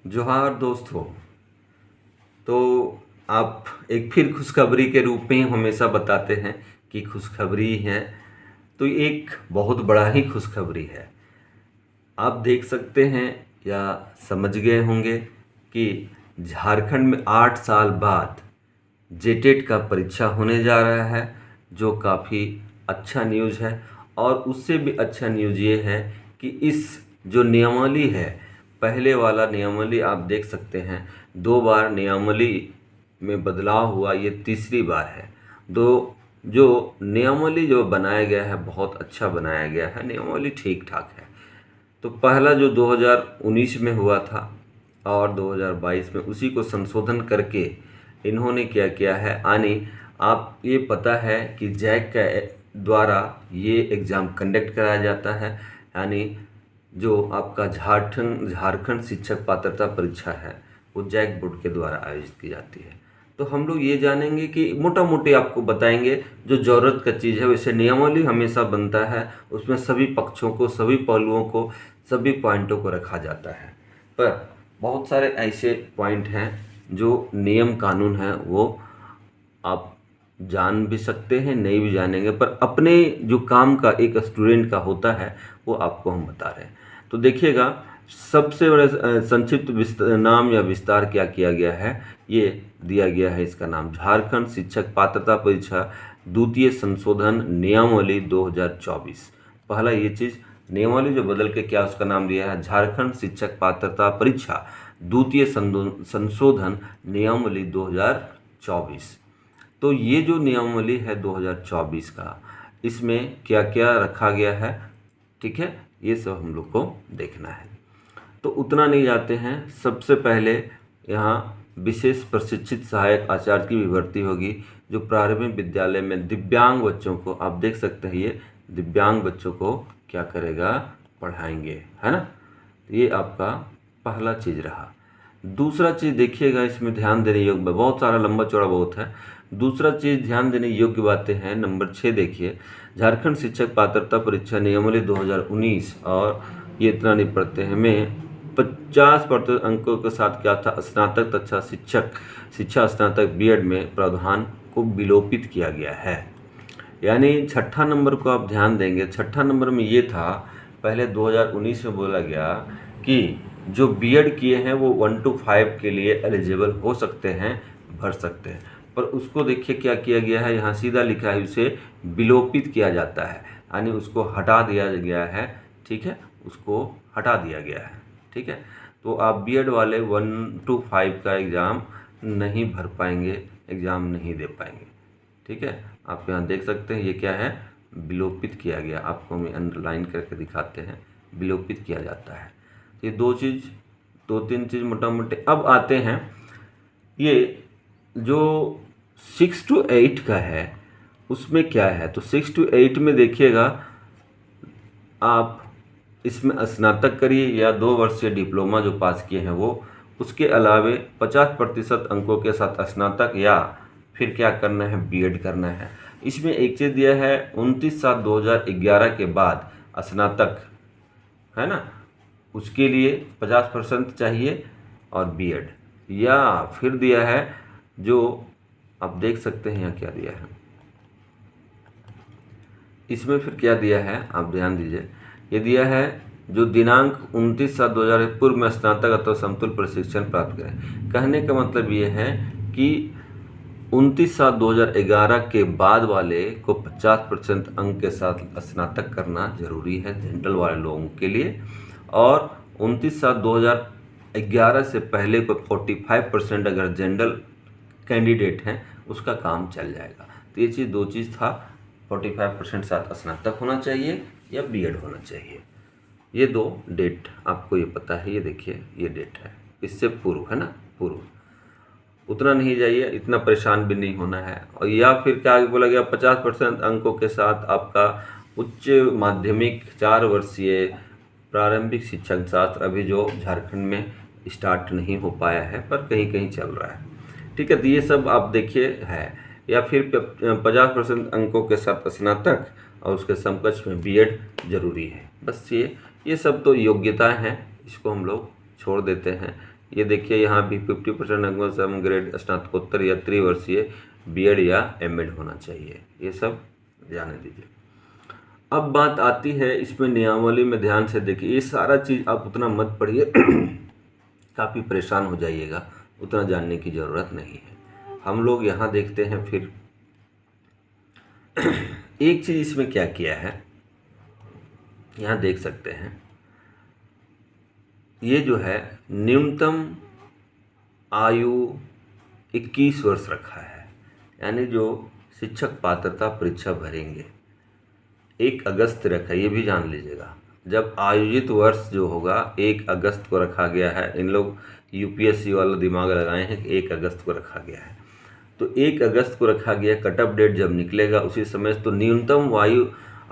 जोहार दोस्तों। तो आप एक फिर खुशखबरी के रूप में हमेशा बताते हैं कि खुशखबरी है, तो एक बहुत बड़ा ही खुशखबरी है। आप देख सकते हैं या समझ गए होंगे कि झारखंड में 8 साल बाद जेटेट का परीक्षा होने जा रहा है, जो काफ़ी अच्छा न्यूज़ है। और उससे भी अच्छा न्यूज़ ये है कि इस जो नियमावली है, पहले वाला नियमावली आप देख सकते हैं, 2 बार नियमावली में बदलाव हुआ, ये तीसरी बार है। दो जो नियमावली जो बनाया गया है बहुत अच्छा बनाया गया है, नियमावली ठीक ठाक है। तो पहला जो 2019 में हुआ था और 2022 में, उसी को संशोधन करके इन्होंने क्या किया है। यानी आप ये पता है कि जैक के द्वारा ये एग्ज़ाम कंडक्ट कराया जाता है, यानी जो आपका झारखंड शिक्षक पात्रता परीक्षा है वो जैक बोर्ड के द्वारा आयोजित की जाती है। तो हम लोग ये जानेंगे कि मोटा मोटी आपको बताएंगे जो ज़रूरत का चीज़ है। वैसे नियमावली हमेशा बनता है, उसमें सभी पक्षों को, सभी पहलुओं को, सभी पॉइंटों को रखा जाता है। पर बहुत सारे ऐसे पॉइंट हैं जो नियम कानून है, वो आप जान भी सकते हैं, नहीं भी जानेंगे, पर अपने जो काम का एक स्टूडेंट का होता है वो आपको हम बता रहे हैं। तो देखिएगा, सबसे बड़ा संक्षिप्त नाम या विस्तार क्या किया गया है, ये दिया गया है। इसका नाम झारखंड शिक्षक पात्रता परीक्षा द्वितीय संशोधन नियमावली 2024। पहला ये चीज़, नियमावली जो बदल के क्या उसका नाम दिया है, झारखंड शिक्षक पात्रता परीक्षा द्वितीय संशोधन नियमावली 2024। तो ये जो नियमावली है 2024 का, इसमें क्या क्या रखा गया है, ठीक है, ये सब हम लोग को देखना है। तो उतना नहीं जाते हैं, सबसे पहले यहाँ विशेष प्रशिक्षित सहायक आचार्य की भी भर्ती होगी, जो प्रारंभिक विद्यालय में दिव्यांग बच्चों को, आप देख सकते हैं ये दिव्यांग बच्चों को क्या करेगा, पढ़ाएंगे, है ना। तो ये आपका पहला चीज़ रहा। दूसरा चीज़ देखिएगा, इसमें ध्यान देने योग्य, बहुत सारा लंबा चौड़ा बहुत है। दूसरा चीज़ ध्यान देने योग्य बातें हैं। नंबर 6 देखिए, झारखंड शिक्षक पात्रता परीक्षा नियमावली 2019, और ये इतना नहीं पढ़ते हैं, में 50% अंकों के साथ क्या था, स्नातक तथा शिक्षा स्नातक बीएड में प्रावधान को विलोपित किया गया है। यानी छठा नंबर को आप ध्यान देंगे, छठा नंबर में ये था, पहले 2019 में बोला गया कि जो बीएड किए हैं वो 1 to 5 के लिए एलिजिबल हो सकते हैं, भर सकते हैं। पर उसको देखिए क्या किया गया है, यहाँ सीधा लिखा है उसे विलोपित किया जाता है, यानी उसको हटा दिया गया है, ठीक है, उसको हटा दिया गया है, ठीक है। तो आप बीएड वाले 1 to 5 का एग्ज़ाम नहीं भर पाएंगे, एग्ज़ाम नहीं दे पाएंगे, ठीक है। आप यहाँ देख सकते हैं ये क्या है, विलोपित किया गया। आपको हम अंडरलाइन करके दिखाते हैं, विलोपित किया जाता है। ये दो तीन चीज़ मोटा मोटी। अब आते हैं ये जो 6 to 8 का है, उसमें क्या है। तो 6 to 8 में देखिएगा, आप इसमें स्नातक करिए या 2 वर्षीय डिप्लोमा जो पास किए हैं वो, उसके अलावे 50% अंकों के साथ स्नातक, या फिर क्या करना है, बीएड करना है। इसमें एक चीज़ दिया है, 29/7/2011 के बाद स्नातक, है ना, उसके लिए 50% चाहिए और बीएड। या फिर दिया है, जो आप देख सकते हैं यहाँ क्या दिया है, इसमें फिर क्या दिया है आप ध्यान दीजिए, ये दिया है जो दिनांक 29/7/2000 पूर्व में स्नातक अथवा समतुल्य प्रशिक्षण प्राप्त करें। कहने का मतलब ये है कि 29/7/2011 के बाद वाले को 50% अंक के साथ स्नातक करना जरूरी है जनरल वाले लोगों के लिए, और 29/7/2011 से पहले को 45% अगर जनरल कैंडिडेट हैं उसका काम चल जाएगा। तो ये चीज़, दो चीज़ था, 45% साथ स्नातक होना चाहिए या बीएड होना चाहिए। ये 2 डेट आपको ये पता है, ये देखिए ये डेट है, इससे पूर्व, है ना, पूर्व। उतना नहीं जाइए, इतना परेशान भी नहीं होना है। और या फिर क्या बोला गया, 50% अंकों के साथ आपका उच्च माध्यमिक 4 वर्षीय प्रारंभिक शिक्षण शास्त्र, अभी जो झारखंड में स्टार्ट नहीं हो पाया है पर कहीं कहीं चल रहा है, ठीक है। तो ये सब आप देखिए है। या फिर 50% अंकों के साथ स्नातक और उसके समकक्ष में बीएड जरूरी है। बस ये सब तो योग्यताएं हैं, इसको हम लोग छोड़ देते हैं। ये देखिए यहाँ भी 50% अंकों से सम ग्रेड स्नातकोत्तर या त्रिवर्षीय बीएड या एमएड होना चाहिए। ये सब जाने दीजिए। अब बात आती है इसमें नियमावली में, ध्यान से देखिए। ये सारा चीज़ आप उतना मत पढ़िए काफ़ी परेशान हो जाइएगा, उतना जानने की ज़रूरत नहीं है। हम लोग यहाँ देखते हैं फिर एक चीज़ इसमें क्या किया है, यहाँ देख सकते हैं। ये जो है न्यूनतम आयु 21 वर्ष रखा है, यानी जो शिक्षक पात्रता परीक्षा भरेंगे 1 अगस्त रखा है, ये भी जान लीजिएगा। जब आयोजित वर्ष जो होगा 1 अगस्त को रखा गया है। इन लोग यूपीएससी वाला दिमाग लगाए हैं कि 1 अगस्त को रखा गया है, तो 1 अगस्त को रखा गया। कट ऑफ डेट जब निकलेगा उसी समय तो न्यूनतम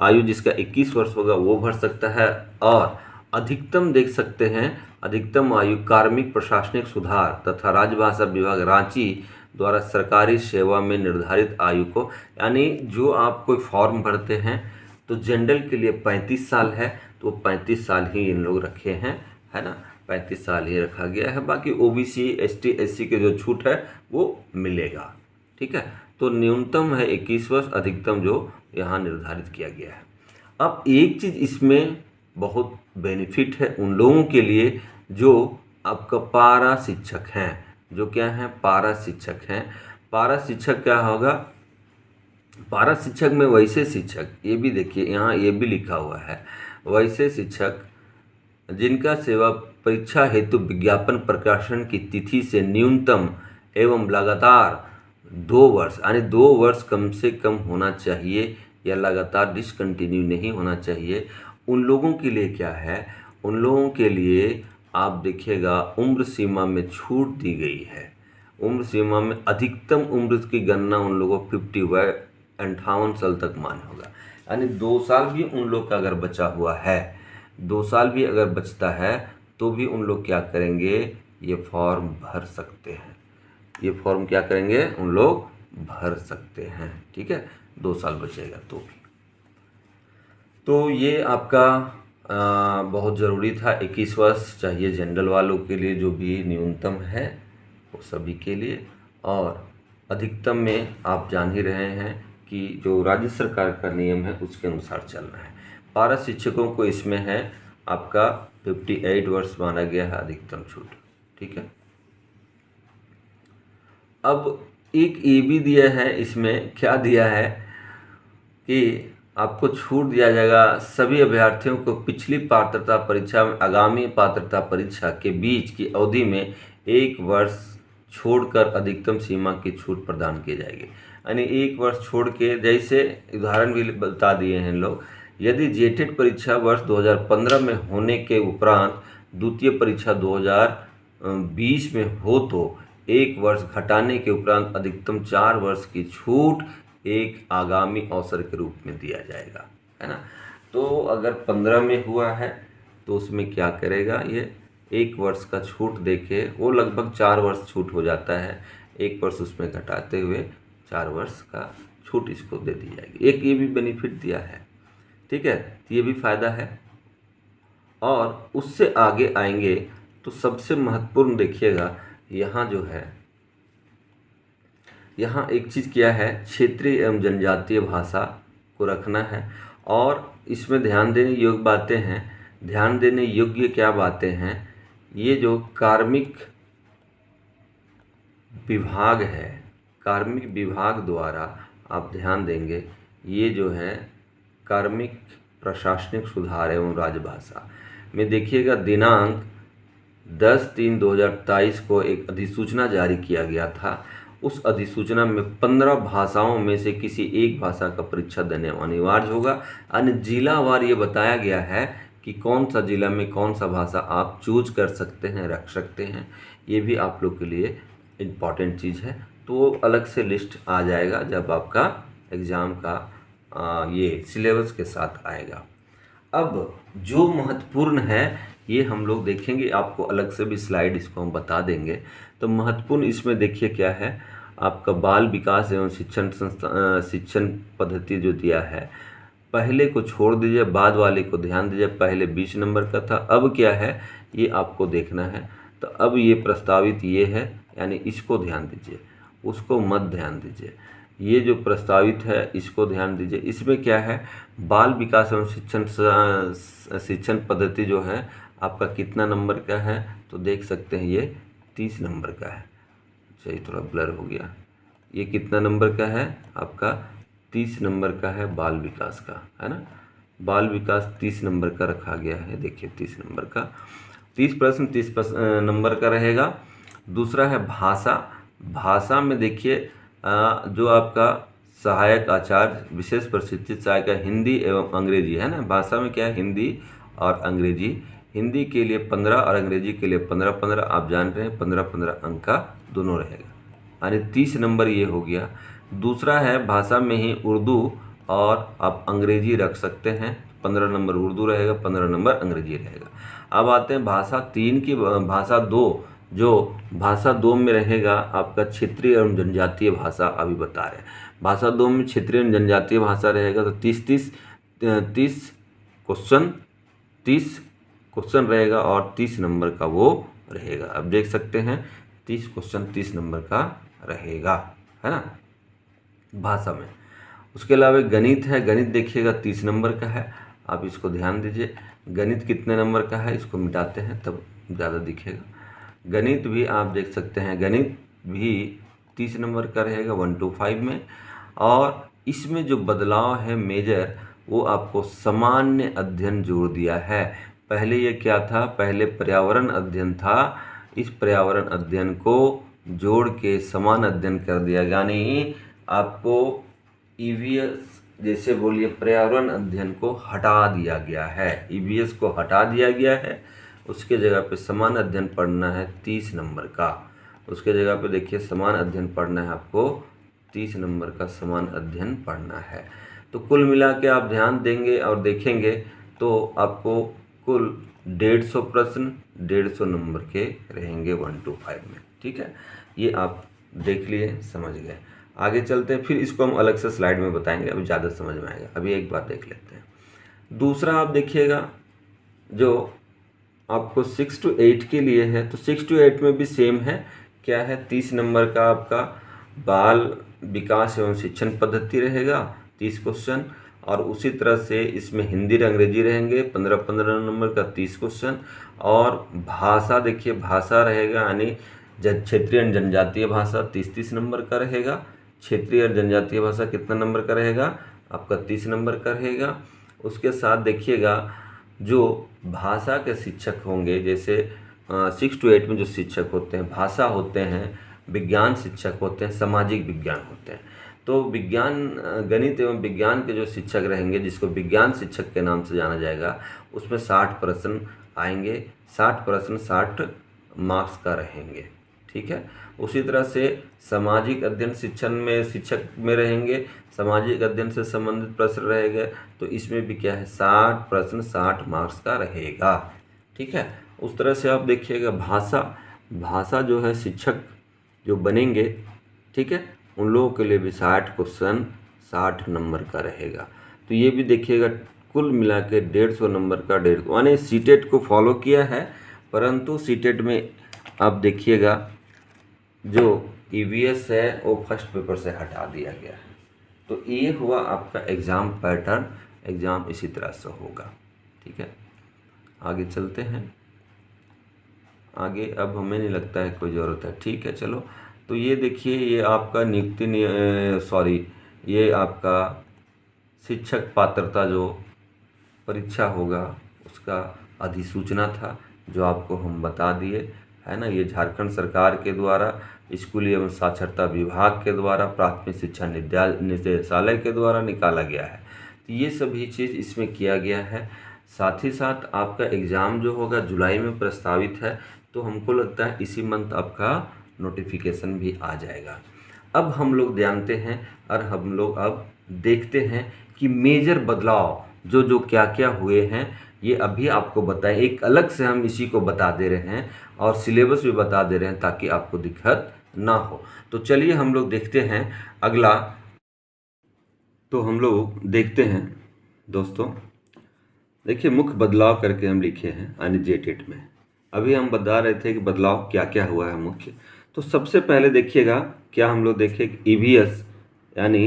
आयु जिसका 21 वर्ष होगा वो भर सकता है, और अधिकतम देख सकते हैं, अधिकतम आयु कार्मिक प्रशासनिक सुधार तथा राजभाषा विभाग रांची द्वारा सरकारी सेवा में निर्धारित आयु को, यानी जो आप कोई फॉर्म भरते हैं तो जनरल के लिए 35 साल है, तो 35 साल ही इन लोग रखे हैं, है ना, 35 साल ही रखा गया है। बाकी ओबीसी एसटी एससी के जो छूट है वो मिलेगा, ठीक है। तो न्यूनतम है 21 वर्ष, अधिकतम जो यहाँ निर्धारित किया गया है। अब एक चीज़ इसमें बहुत बेनिफिट है उन लोगों के लिए जो आपका पारा शिक्षक हैं, जो क्या हैं, पारा शिक्षक हैं। पारा शिक्षक क्या होगा, पारा शिक्षक में वैसे शिक्षक, ये भी देखिए यहाँ ये भी लिखा हुआ है, वैसे शिक्षक जिनका सेवा परीक्षा हेतु विज्ञापन प्रकाशन की तिथि से न्यूनतम एवं लगातार 2 वर्ष, यानी 2 वर्ष कम से कम होना चाहिए या लगातार डिसकंटिन्यू नहीं होना चाहिए। उन लोगों के लिए क्या है, उन लोगों के लिए आप देखिएगा उम्र सीमा में छूट दी गई है। उम्र सीमा में अधिकतम उम्र की गणना उन लोगों को 58 साल तक मान्य होगा, यानी 2 साल भी उन लोग का अगर बचा हुआ है, 2 साल भी अगर बचता है तो भी उन लोग क्या करेंगे, ये फॉर्म भर सकते हैं। ये फॉर्म क्या करेंगे, उन लोग भर सकते हैं, ठीक है, 2 साल बचेगा तो भी। तो ये आपका बहुत ज़रूरी था। 21 वर्ष चाहिए जनरल वालों के लिए, जो भी न्यूनतम है वो सभी के लिए, और अधिकतम में आप जान ही रहे हैं कि जो राज्य सरकार का नियम है उसके अनुसार चलना है। पारा शिक्षकों को इसमें है आपका 58 वर्ष माना गया है अधिकतम छूट, ठीक है। अब एक ये भी दिया है, इसमें क्या दिया है कि आपको छूट दिया जाएगा सभी अभ्यर्थियों को पिछली पात्रता परीक्षा में आगामी पात्रता परीक्षा के बीच की अवधि में 1 वर्ष छोड़कर अधिकतम सीमा की छूट प्रदान की जाएगी। यानी 1 वर्ष छोड़ के, जैसे उदाहरण भी बता दिए हैं लोग, यदि जेटेट परीक्षा वर्ष 2015 में होने के उपरांत द्वितीय परीक्षा 2020 में हो तो 1 वर्ष घटाने के उपरांत अधिकतम 4 वर्ष की छूट एक आगामी अवसर के रूप में दिया जाएगा, है ना। तो अगर 15 में हुआ है तो उसमें क्या करेगा, ये 1 वर्ष का छूट देके वो लगभग 4 वर्ष छूट हो जाता है, 1 वर्ष उसमें घटाते हुए 4 वर्ष का छूट इसको दे दी जाएगी। एक ये भी बेनिफिट दिया है, ठीक है, तो ये भी फ़ायदा है। और उससे आगे आएंगे तो सबसे महत्वपूर्ण देखिएगा, यहाँ जो है, यहाँ एक चीज़ क्या है, क्षेत्रीय एवं जनजातीय भाषा को रखना है। और इसमें ध्यान देने योग्य बातें हैं, ध्यान देने योग्य क्या बातें हैं, ये जो कार्मिक विभाग है, कार्मिक विभाग द्वारा आप ध्यान देंगे, ये जो है कार्मिक प्रशासनिक सुधार एवं राजभाषा में देखिएगा दिनांक 10/3/2023 को एक अधिसूचना जारी किया गया था। उस अधिसूचना में 15 भाषाओं में से किसी एक भाषा का परीक्षा देने अनिवार्य होगा। अन्य जिलावार ये बताया गया है कि कौन सा जिला में कौन सा भाषा आप चूज कर सकते हैं, रख सकते हैं। ये भी आप लोग के लिए इम्पॉर्टेंट चीज़ है, तो अलग से लिस्ट आ जाएगा जब आपका एग्ज़ाम का ये सिलेबस के साथ आएगा। अब जो महत्वपूर्ण है ये हम लोग देखेंगे, आपको अलग से भी स्लाइड इसको हम बता देंगे। तो महत्वपूर्ण इसमें देखिए क्या है, आपका बाल विकास एवं शिक्षण पद्धति जो दिया है, पहले को छोड़ दीजिए, बाद वाले को ध्यान दीजिए। पहले 20 नंबर का था, अब क्या है ये आपको देखना है। तो अब ये प्रस्तावित ये है, यानी इसको ध्यान दीजिए, उसको मत ध्यान दीजिए। ये जो प्रस्तावित है इसको ध्यान दीजिए। इसमें क्या है, बाल विकास एवं शिक्षण पद्धति जो है आपका कितना नंबर का है, तो देख सकते हैं ये 30 नंबर का है। चलिए थोड़ा ब्लर हो गया। ये कितना नंबर का है आपका, 30 नंबर का है बाल विकास का, है ना। बाल विकास 30 नंबर का रखा गया है। देखिए 30 नंबर का 30 प्रश्न 30 नंबर का रहेगा। दूसरा है भाषा। भाषा में देखिए जो आपका सहायक आचार्य विशेष प्रशिक्षित सहायक हिंदी एवं अंग्रेजी, है ना। भाषा में क्या है, हिंदी और अंग्रेजी। हिंदी के लिए 15 और अंग्रेजी के लिए 15-15, आप जान रहे हैं 15-15 अंक का दोनों रहेगा, यानी 30 नंबर ये हो गया। दूसरा है भाषा में ही उर्दू और आप अंग्रेजी रख सकते हैं, 15 नंबर उर्दू रहेगा, 15 नंबर अंग्रेजी रहेगा। अब आते हैं भाषा 3 की। भाषा 2, जो भाषा 2 में रहेगा आपका क्षेत्रीय एवं जनजातीय भाषा, अभी बता रहे हैं। भाषा 2 में क्षेत्रीय एवं जनजातीय भाषा रहेगा, तो 30 क्वेश्चन 30 क्वेश्चन रहेगा और 30 नंबर का वो रहेगा। अब देख सकते हैं 30 क्वेश्चन 30 नंबर का रहेगा, है ना, भाषा में। उसके अलावा गणित है। गणित देखिएगा 30 नंबर का है, आप इसको ध्यान दीजिए। गणित कितने नंबर का है, इसको मिटाते हैं तब ज़्यादा दिखेगा। गणित भी आप देख सकते हैं, गणित भी 30 नंबर का रहेगा 1 to 5 में। और इसमें जो बदलाव है मेजर, वो आपको सामान्य अध्ययन जोड़ दिया है। पहले ये क्या था, पहले पर्यावरण अध्ययन था, इस पर्यावरण अध्ययन को जोड़ के समान अध्ययन कर दिया, यानी आपको ईवीएस जैसे बोलिए पर्यावरण अध्ययन को हटा दिया गया है, ईवीएस को हटा दिया गया है। उसके जगह पे समान अध्ययन पढ़ना है 30 नंबर का। उसके जगह पे देखिए समान अध्ययन पढ़ना है आपको, 30 नंबर का समान अध्ययन पढ़ना है। तो कुल मिला के आप ध्यान देंगे और देखेंगे तो आपको कुल 150 प्रश्न 150 नंबर के रहेंगे 1 to 5 में। ठीक है, ये आप देख लिए, समझ गए। आगे चलते हैं, फिर इसको हम अलग से स्लाइड में बताएंगे, अभी ज़्यादा समझ में आएगा। अभी एक बार देख लेते हैं। दूसरा आप देखिएगा जो आपको 6 to 8 के लिए है, तो 6 to 8 में भी सेम है। क्या है, 30 नंबर का आपका बाल विकास एवं शिक्षण पद्धति रहेगा, 30 क्वेश्चन। और उसी तरह से इसमें हिंदी और अंग्रेजी रहेंगे 15-15 नंबर का 30 क्वेश्चन। और भाषा देखिए, भाषा रहेगा यानी क्षेत्रीय और जनजातीय भाषा 30-30 नंबर का रहेगा। क्षेत्रीय और जनजातीय भाषा कितना नंबर का रहेगा आपका, 30 नंबर का रहेगा। उसके साथ देखिएगा जो भाषा के शिक्षक होंगे, जैसे 6 to 8 में जो शिक्षक होते हैं, भाषा होते हैं, विज्ञान शिक्षक होते हैं, सामाजिक विज्ञान होते हैं। तो विज्ञान गणित एवं विज्ञान के जो शिक्षक रहेंगे, जिसको विज्ञान शिक्षक के नाम से जाना जाएगा, उसमें 60 प्रश्न आएंगे। 60 प्रश्न 60 मार्क्स का रहेंगे। ठीक है, उसी तरह से सामाजिक अध्ययन शिक्षण में शिक्षक में रहेंगे, सामाजिक अध्ययन से संबंधित प्रश्न रहेंगे, तो इसमें भी क्या है 60 प्रश्न 60 मार्क्स का रहेगा। ठीक है, उस तरह से आप देखिएगा भाषा जो है शिक्षक जो बनेंगे, ठीक है, उन लोगों के लिए भी 60 क्वेश्चन 60 नंबर का रहेगा। तो ये भी देखिएगा कुल मिला के 150 नंबर का 150, यानी सीटेट को फॉलो किया है, परंतु सीटेट में आप देखिएगा जो ईवीएस है वो फर्स्ट पेपर से हटा दिया गया है। तो ये हुआ आपका एग्ज़ाम पैटर्न, एग्ज़ाम इसी तरह से होगा। ठीक है, आगे चलते हैं। आगे अब हमें नहीं लगता है कोई ज़रूरत है। ठीक है, चलो। तो ये देखिए, ये आपका ये आपका शिक्षक पात्रता जो परीक्षा होगा उसका अधिसूचना था, जो आपको हम बता दिए, है ना। ये झारखंड सरकार के द्वारा स्कूली एवं साक्षरता विभाग के द्वारा प्राथमिक शिक्षा निदेशालय के द्वारा निकाला गया है। तो ये सभी चीज़ इसमें किया गया है। साथ ही साथ आपका एग्ज़ाम जो होगा जुलाई में प्रस्तावित है, तो हमको लगता है इसी मंथ आपका नोटिफिकेशन भी आ जाएगा। अब हम लोग जानते हैं और हम लोग अब देखते हैं कि मेजर बदलाव जो जो क्या क्या हुए हैं, ये अभी आपको बताएं। एक अलग से हम इसी को बता दे रहे हैं और सिलेबस भी बता दे रहे हैं ताकि आपको दिक्कत ना हो। तो चलिए हम लोग देखते हैं अगला। तो हम लोग देखते हैं दोस्तों, देखिए मुख्य बदलाव करके हम लिखे हैं यानी जेटेट में। अभी हम बता रहे थे कि बदलाव क्या क्या हुआ है मुख्य। तो सबसे पहले देखिएगा क्या हम लोग देखें कि ईवीएस यानी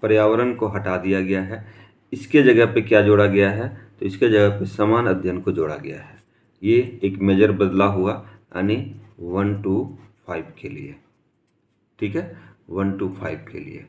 पर्यावरण को हटा दिया गया है। इसके जगह पे क्या जोड़ा गया है, तो इसके जगह पे समान अध्ययन को जोड़ा गया है। ये एक मेजर बदलाव हुआ, यानी 1 to 5 के लिए, ठीक है, 1 to 5 के लिए।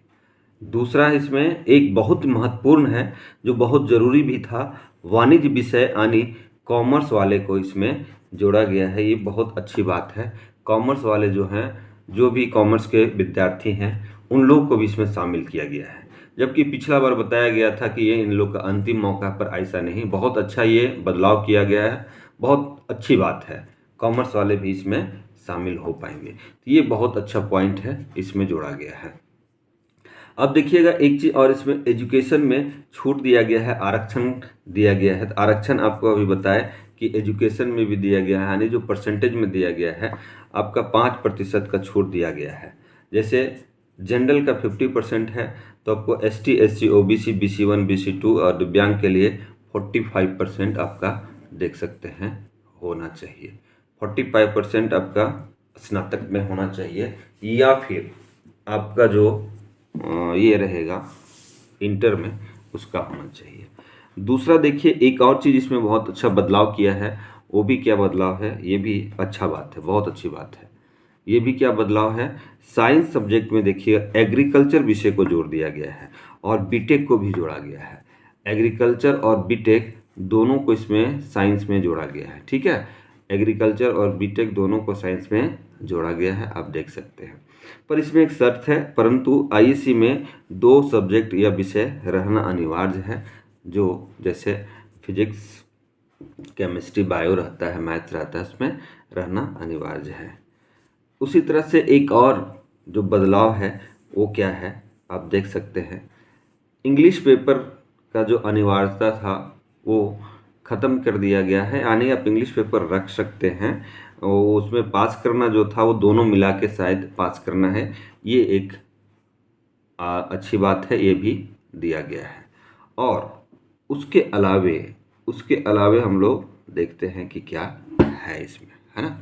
दूसरा इसमें एक बहुत महत्वपूर्ण है जो बहुत ज़रूरी भी था, वाणिज्य विषय यानी कॉमर्स वाले को इसमें जोड़ा गया है। ये बहुत अच्छी बात है। कॉमर्स वाले जो हैं, जो भी कॉमर्स के विद्यार्थी हैं, उन लोग को भी इसमें शामिल किया गया है। जबकि पिछला बार बताया गया था कि ये इन लोग का अंतिम मौका, पर ऐसा नहीं। बहुत अच्छा ये बदलाव किया गया है, बहुत अच्छी बात है। कॉमर्स वाले भी इसमें शामिल हो पाएंगे, तो ये बहुत अच्छा पॉइंट है, इसमें जोड़ा गया है। अब देखिएगा एक चीज़ और, इसमें एजुकेशन में छूट दिया गया है, आरक्षण दिया गया है। तो आरक्षण आपको अभी बताएं कि एजुकेशन में भी दिया गया है, यानी जो परसेंटेज में दिया गया है आपका 5% का छूट दिया गया है। जैसे जनरल का 50% है, तो आपको ST SC OBC BC1 BC2 और दिव्यांग के लिए 45% आपका देख सकते हैं होना चाहिए। 45% आपका स्नातक में होना चाहिए, या फिर आपका जो ये रहेगा इंटर में, उसका होना चाहिए। दूसरा देखिए एक और चीज़ इसमें बहुत अच्छा बदलाव किया है। वो भी क्या बदलाव है, ये भी अच्छा बात है, बहुत अच्छी बात है। ये भी क्या बदलाव है, साइंस सब्जेक्ट में देखिए एग्रीकल्चर विषय को जोड़ दिया गया है और बीटेक को भी जोड़ा गया है। एग्रीकल्चर और बीटेक दोनों को इसमें साइंस में जोड़ा गया है, ठीक है। एग्रीकल्चर और बीटेक दोनों को साइंस में जोड़ा गया है, आप देख सकते हैं। पर इसमें एक शर्त है, परंतु आईएससी में 2 सब्जेक्ट या विषय रहना अनिवार्य है, जो जैसे फिजिक्स, केमिस्ट्री, बायो रहता है, मैथ्स रहता है, उसमें रहना अनिवार्य है। उसी तरह से एक और जो बदलाव है वो क्या है, आप देख सकते हैं। इंग्लिश पेपर का जो अनिवार्यता था वो ख़त्म कर दिया गया है, यानी आप इंग्लिश पेपर रख सकते हैं। उसमें पास करना जो था वो दोनों मिला के शायद पास करना है। ये एक अच्छी बात है, ये भी दिया गया है। और उसके अलावे हम लोग देखते हैं कि क्या है इसमें, है ना।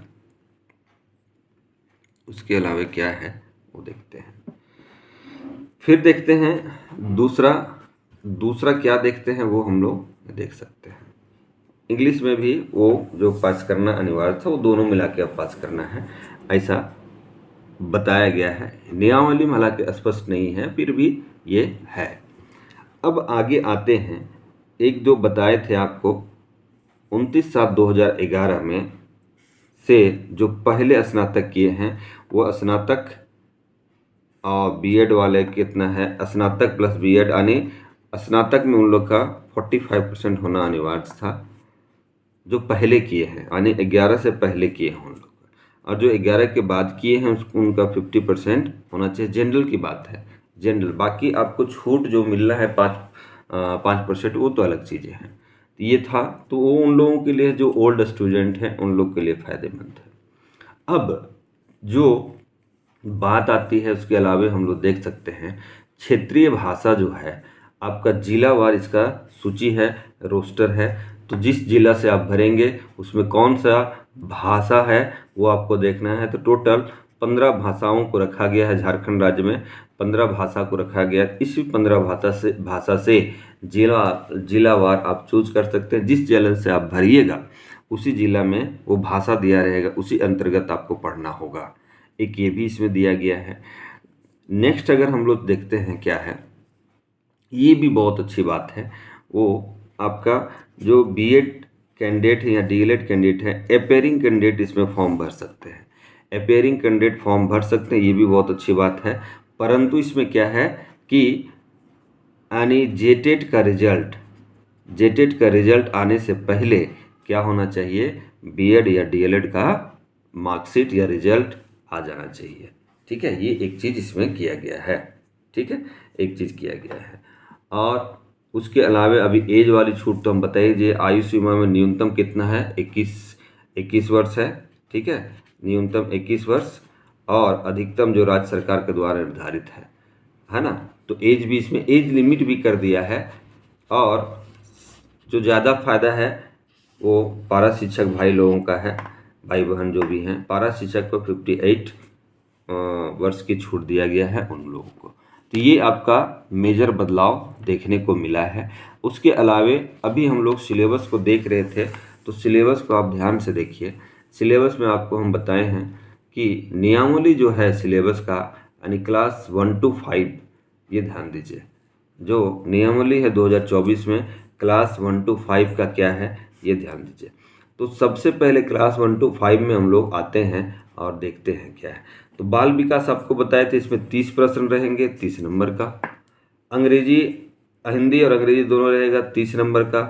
उसके अलावे क्या है वो देखते हैं। फिर देखते हैं दूसरा क्या देखते हैं, वो हम लोग देख सकते हैं। इंग्लिश में भी वो जो पास करना अनिवार्य था वो दोनों मिला के अब पास करना है, ऐसा बताया गया है। नियमावली में हालांकि स्पष्ट नहीं है, फिर भी ये है। अब आगे आते हैं, एक जो बताए थे आपको 29/7/2011 में से जो पहले स्नातक किए हैं वो स्नातक और बीएड वाले कितना है, स्नातक प्लस बीएड, यानी स्नातक में उन लोग का 45% होना अनिवार्य था, जो पहले किए हैं, यानी 11 से पहले किए हैं उन लोग। और जो 11 के बाद किए हैं उनका 50% होना चाहिए। जनरल की बात है, जनरल। बाकी आपको छूट जो मिल रहा है 5%, वो तो अलग चीज़ें हैं। तो ये था, तो वो उन लोगों के लिए जो ओल्ड स्टूडेंट हैं उन लोग के लिए फ़ायदेमंद है। अब जो बात आती है उसके अलावे हम लोग देख सकते हैं क्षेत्रीय भाषा जो है आपका जिलावार, इसका सूची है, रोस्टर है। तो जिस जिला से आप भरेंगे उसमें कौन सा भाषा है वो आपको देखना है। तो टोटल 15 भाषाओं को रखा गया है। झारखंड राज्य में 15 भाषा को रखा गया है। इसी 15 भाषा से जिलावार आप चूज कर सकते हैं। जिस जिले से आप भरिएगा उसी जिला में वो भाषा दिया रहेगा, उसी अंतर्गत आपको पढ़ना होगा। एक ये भी इसमें दिया गया है। नेक्स्ट अगर हम लोग देखते हैं क्या है, ये भी बहुत अच्छी बात है। वो आपका जो बीएड कैंडिडेट है या डीएलएड कैंडिडेट है, अपेयरिंग कैंडिडेट इसमें फॉर्म भर सकते हैं। अपेयरिंग कैंडिडेट फॉर्म भर सकते हैं, ये भी बहुत अच्छी बात है। परंतु इसमें क्या है कि यानी जेटेट का रिजल्ट आने से पहले क्या होना चाहिए, बीएड या डीएलएड का मार्कशीट या रिजल्ट आ जाना चाहिए, ठीक है। ये एक चीज़ इसमें किया गया है, ठीक है, एक चीज़ किया गया है। और उसके अलावा अभी एज वाली छूट तो हम बताइए, आयु सीमा में न्यूनतम कितना है, 21 वर्ष है, ठीक है, न्यूनतम 21 वर्ष, और अधिकतम जो राज्य सरकार के द्वारा निर्धारित है ना। तो एज भी इसमें एज लिमिट भी कर दिया है। और जो ज़्यादा फायदा है वो पारा शिक्षक भाई लोगों का है, भाई बहन जो भी हैं, पारा शिक्षक को 58 वर्ष की छूट दिया गया है उन लोगों को। तो ये आपका मेजर बदलाव देखने को मिला है। उसके अलावे अभी हम लोग सिलेबस को देख रहे थे, तो सिलेबस को आप ध्यान से देखिए। सिलेबस में आपको हम बताए हैं कि नियमावली जो है सिलेबस का, यानी क्लास 1 to 5, ये ध्यान दीजिए। जो नियमावली है 2024 में क्लास 1 to 5 का क्या है, ये ध्यान दीजिए। तो सबसे पहले क्लास 1 to 5 में हम लोग आते हैं और देखते हैं क्या है। तो बाल विकास आपको बताए थे, इसमें 30 प्रश्न रहेंगे 30 नंबर का। अंग्रेजी, हिंदी और अंग्रेजी दोनों रहेगा 30 नंबर का,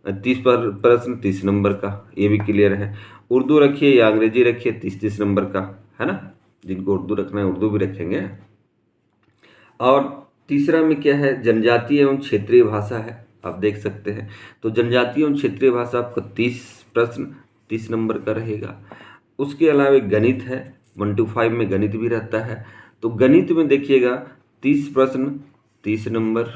30 प्रश्न 30 नंबर का, ये भी क्लियर है। उर्दू रखिए या अंग्रेजी रखिए 30-30 नंबर का, है ना। जिनको उर्दू रखना है उर्दू भी रखेंगे। और तीसरा में क्या है, जनजातीय एवं क्षेत्रीय भाषा है, आप देख सकते हैं। तो जनजातीय एवं क्षेत्रीय भाषा आपका 30 प्रश्न 30 नंबर का रहेगा। उसके अलावा गणित है, 1 to 5 में गणित भी रहता है। तो गणित में देखिएगा 30 प्रश्न 30 नंबर।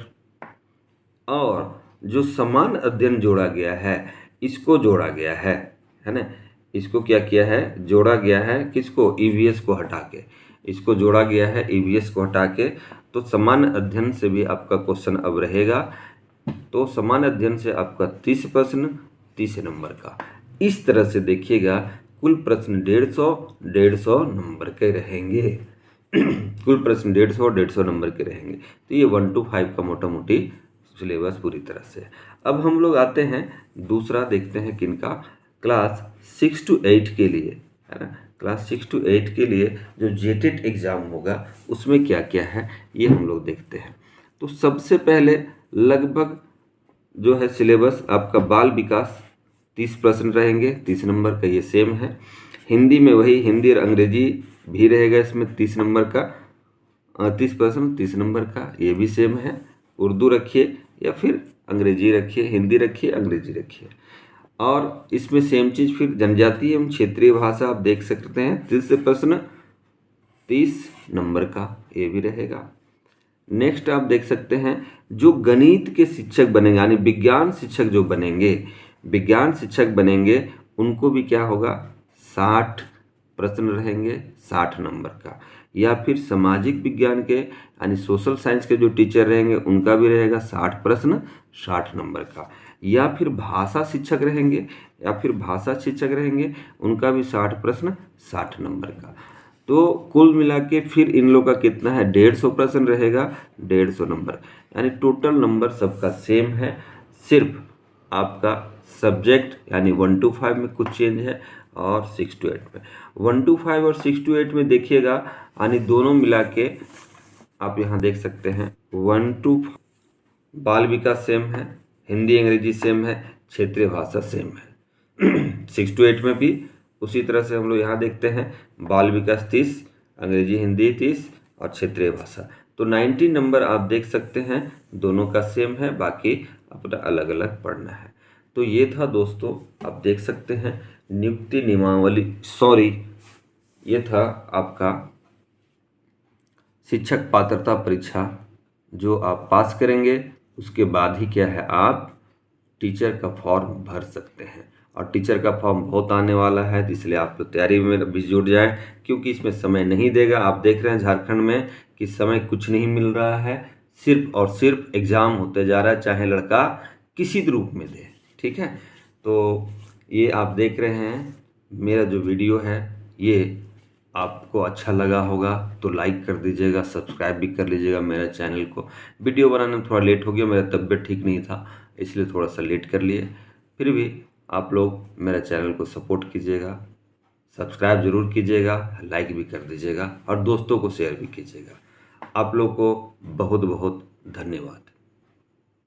और जो समान अध्ययन जोड़ा गया है, इसको जोड़ा गया है ना। इसको क्या किया है, जोड़ा गया है, किसको, ईवीएस को हटा के। इसको जोड़ा गया है ईवीएस को हटा के। तो समान अध्ययन से भी आपका क्वेश्चन अब रहेगा। तो समान अध्ययन से आपका 30 प्रश्न 30 नंबर का। इस तरह से देखिएगा कुल प्रश्न 150 नंबर के रहेंगे। कुल प्रश्न 150 नंबर के रहेंगे। तो ये 1 to 5 का मोटा मोटी सिलेबस पूरी तरह से। अब हम लोग आते हैं दूसरा, देखते हैं किनका, क्लास 6 to 8 के लिए, है ना। क्लास 6 to 8 के लिए जो जेटेट एग्ज़ाम होगा उसमें क्या क्या है ये हम लोग देखते हैं। तो सबसे पहले लगभग जो है सिलेबस आपका बाल विकास 30 प्रश्न रहेंगे 30 नंबर का, ये सेम है। हिंदी में वही, हिंदी और अंग्रेजी भी रहेगा इसमें 30 नंबर का, 30 प्रश्न 30 नंबर का, ये भी सेम है। उर्दू रखिए या फिर अंग्रेजी रखिए, हिंदी रखिए अंग्रेजी रखिए। और इसमें सेम चीज़ फिर जनजातीय एवं क्षेत्रीय भाषा आप देख सकते हैं 30 प्रश्न 30 नंबर का, ये भी रहेगा। नेक्स्ट आप देख सकते हैं जो गणित के शिक्षक बनेंगे, यानी विज्ञान शिक्षक जो बनेंगे, विज्ञान शिक्षक बनेंगे उनको भी क्या होगा, 60 प्रश्न रहेंगे 60 नंबर का। या फिर सामाजिक विज्ञान के यानी सोशल साइंस के जो टीचर रहेंगे उनका भी रहेगा 60 प्रश्न 60 नंबर का। या फिर भाषा शिक्षक रहेंगे, या फिर भाषा शिक्षक रहेंगे उनका भी 60 प्रश्न 60 नंबर का। तो कुल मिला के फिर इन लोग का कितना है, 150 प्रश्न रहेगा 150 नंबर, यानी टोटल नंबर सबका सेम है। सिर्फ आपका सब्जेक्ट यानी 1 to 5 में कुछ चेंज है और 6 to 8 में। 1 to 5 और 6 to 8 में देखिएगा, यानी दोनों मिला के आप यहाँ देख सकते हैं 1 to 5 बाल विकास सेम है, हिंदी अंग्रेजी सेम है, क्षेत्रीय भाषा सेम है। 6 to 8 में भी उसी तरह से हम लोग यहाँ देखते हैं बाल विकास 30, अंग्रेजी हिंदी 30 और क्षेत्रीय भाषा। तो 90 नंबर आप देख सकते हैं दोनों का सेम है, बाकी अपना अलग अलग पढ़ना है। तो ये था दोस्तों, आप देख सकते हैं नियुक्ति नियमावली, ये था आपका शिक्षक पात्रता परीक्षा जो आप पास करेंगे उसके बाद ही क्या है, आप टीचर का फॉर्म भर सकते हैं। और टीचर का फॉर्म बहुत आने वाला है, इसलिए आप तो तैयारी में भी जुट जाएं, क्योंकि इसमें समय नहीं देगा। आप देख रहे हैं झारखंड में कि समय कुछ नहीं मिल रहा है, सिर्फ और सिर्फ एग्ज़ाम होते जा रहा है, चाहे लड़का किसी भी रूप में दे, ठीक है। तो ये आप देख रहे हैं मेरा जो वीडियो है, ये आपको अच्छा लगा होगा तो लाइक कर दीजिएगा, सब्सक्राइब भी कर लीजिएगा मेरे चैनल को। वीडियो बनाने में थोड़ा लेट हो गया, मेरा तबीयत ठीक नहीं था इसलिए थोड़ा सा लेट कर लिए। फिर भी आप लोग मेरे चैनल को सपोर्ट कीजिएगा, सब्सक्राइब ज़रूर कीजिएगा, लाइक भी कर दीजिएगा और दोस्तों को शेयर भी कीजिएगा। आप लोग को बहुत बहुत धन्यवाद।